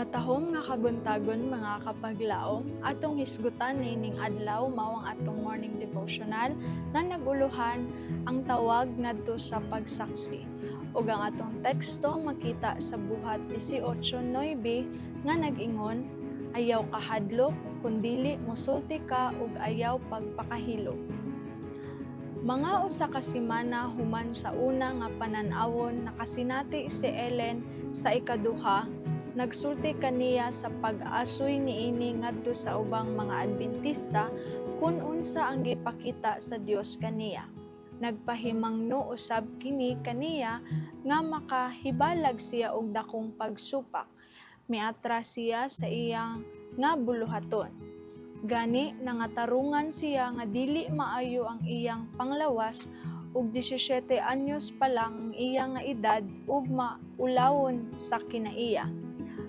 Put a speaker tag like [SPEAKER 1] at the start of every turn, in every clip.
[SPEAKER 1] Matahom nga kabuntagon mga kapaglaom, atong hisgutan nining adlaw mao ang atong morning devotional nga naguluhan ang tawag ngadto sa pagsaksi. Ug ang atong teksto makita sa buhat 18:9 nga nag-ingon, ayaw kahadlok kundili mosulti ka ug ayaw pagpakahilo. Mga usa ka semana human sa una nga panan-awon nakasinati si Ellen sa ikaduha, nagsulti kaniya sa pag-asoy niini ngadto sa ubang mga Adventista kung unsa ang gipakita sa Dios kaniya. Nagpahimangno usab kini kaniya nga makahibalag siya og dakong pagsupak. Miatras siya sa iyang nga buluhaton. Gani nangatarungan siya nga dili maayo ang iyang panglawas ug 17 anyos pa lang ang iyang nga edad ug maulawon sa kinaiya.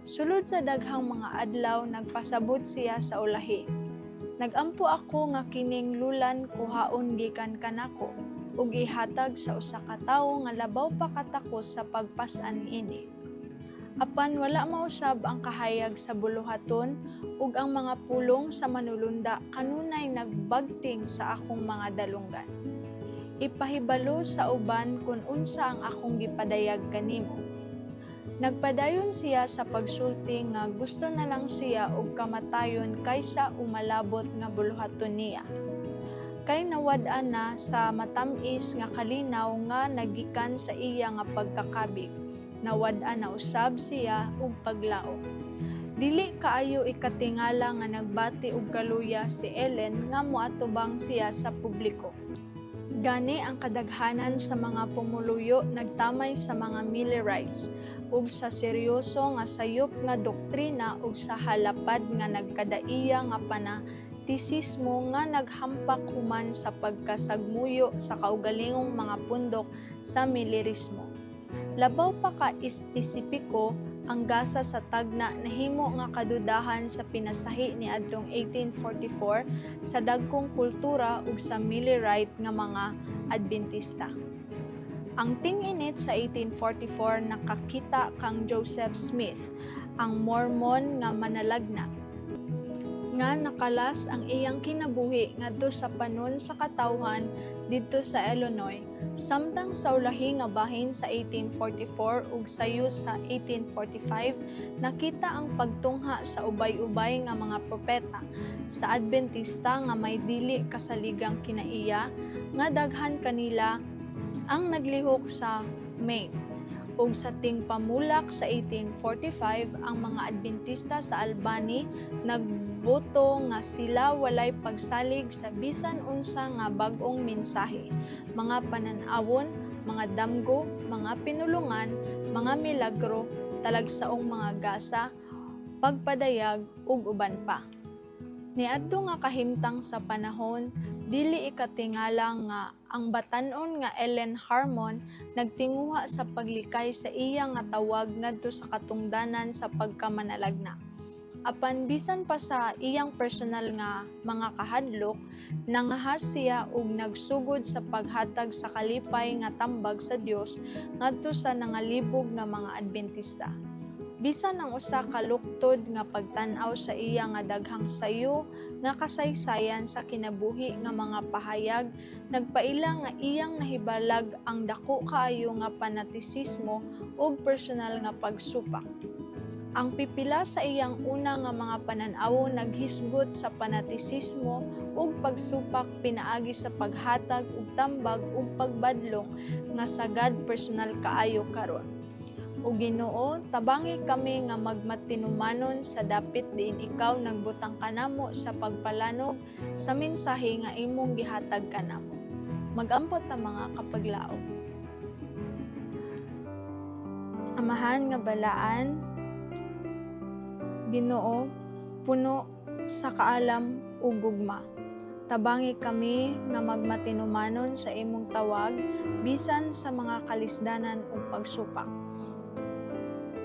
[SPEAKER 1] Sulod sa daghang mga adlaw nagpasabot siya sa ulahi. Nagampo ako nga kining lulan kuhaon gikan kanako ug ihatag sa usa ka tawo nga labaw pa katakos sa pagpas-an ini. Apan wala mausab ang kahayag sa buluhaton ug ang mga pulong sa manulunda kanunay nagbagting sa akong mga dalunggan. Ipahibalo sa uban kung unsa ang akong gipadayag kanimo. Nagpadayon siya sa pagsulti nga gusto na lang siya og kamatayon kaysa umalabot nga buluhaton niya. Kay nawad-an na sa matamis nga kalinaw nga nagikan sa iya nga pagkakabig. Nawad-an na usab siya og paglaom. Dili kaayo ikatingala nga nagbati og kaluya si Ellen nga moatubang siya sa publiko. Gani ang kadaghanan sa mga pumuluyo nagtamay sa mga Millerites ug sa seryoso nga sayop nga doktrina ug sa halapad nga nagkadaiya nga fanatisismo nga naghampak human sa pagkasagmuyo sa kaugalingong mga pundok sa Millerismo. Labaw pa ka espesipiko ang gasa sa tagna nahimo nga kadudahan sa pinasahi ni adtong 1844 sa dagkong kultura ug sa Millerite nga mga Adventista. Ang ting-init sa 1844 nakakita kang Joseph Smith, ang Mormon nga manalagna, nga nakalas ang iyang kinabuhi ngadto sa panon sa katawhan didto sa Illinois, samtang sa ulahi nga bahin sa 1844 ug sayo sa 1845 nakita ang pagtungha sa ubay-ubay nga mga propeta sa Adventista nga may dili kasaligang kinaiya nga daghan kanila ang naglihok sa Maine. Ug sa tingpamulak sa 1845 ang mga Adventista sa Albany nagboto nga sila walay pagsalig sa bisan unsa nga bag-ong mensahe, mga panan-awon, mga damgo, mga pinulungan, mga milagro, talagsaong mga gasa, pagpadayag ug uban pa. Niadto nga kahimtang sa panahon, dili ikatingala nga ang batan-on nga Ellen Harmon nagtinguha sa paglikay sa iya nga tawag ngadto sa katungdanan sa pagkamanalagna. Apan bisan pa sa iyang personal nga mga kahadlok, nangahas siya ug nagsugod sa paghatag sa kalipay nga tambag sa Dios ngadto sa nangalibog nga mga Adventista. Bisan ang usa ka luktod nga pagtan-aw sa iya nga daghang sayo nga kasaysayan sa kinabuhi nga mga pahayag, nagpaila nga iyang nahibalag ang dako kaayo nga fanatisismo ug personal nga pagsupak. Ang pipila sa iyang una nga mga panan-aw naghisgot sa fanatisismo ug pagsupak pinaagi sa paghatag og tambag ug pagbadlong nga sagad personal kaayo karon. O Ginoo, tabangi kami nga magmatinumanon sa dapit diin ikaw nagbutang kanamo sa pagpalanog sa mensahe nga imong gihatag kanamo. Magampot ta mga kapaglaom. Amahan nga balaan, Ginoo, puno sa kaalam ug gugma. Tabangi kami nga magmatinumanon sa imong tawag bisan sa mga kalisdanan ug pagsupak.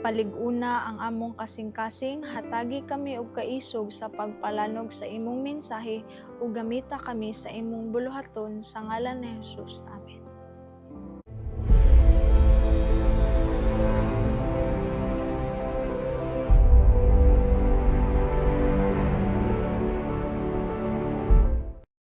[SPEAKER 1] Palig-una ang among kasing-kasing, hatagi kami og kaisog sa pagpalanog sa imong mensahe ug gamita kami sa imong buluhaton sa ngalan ni Jesus. Amen.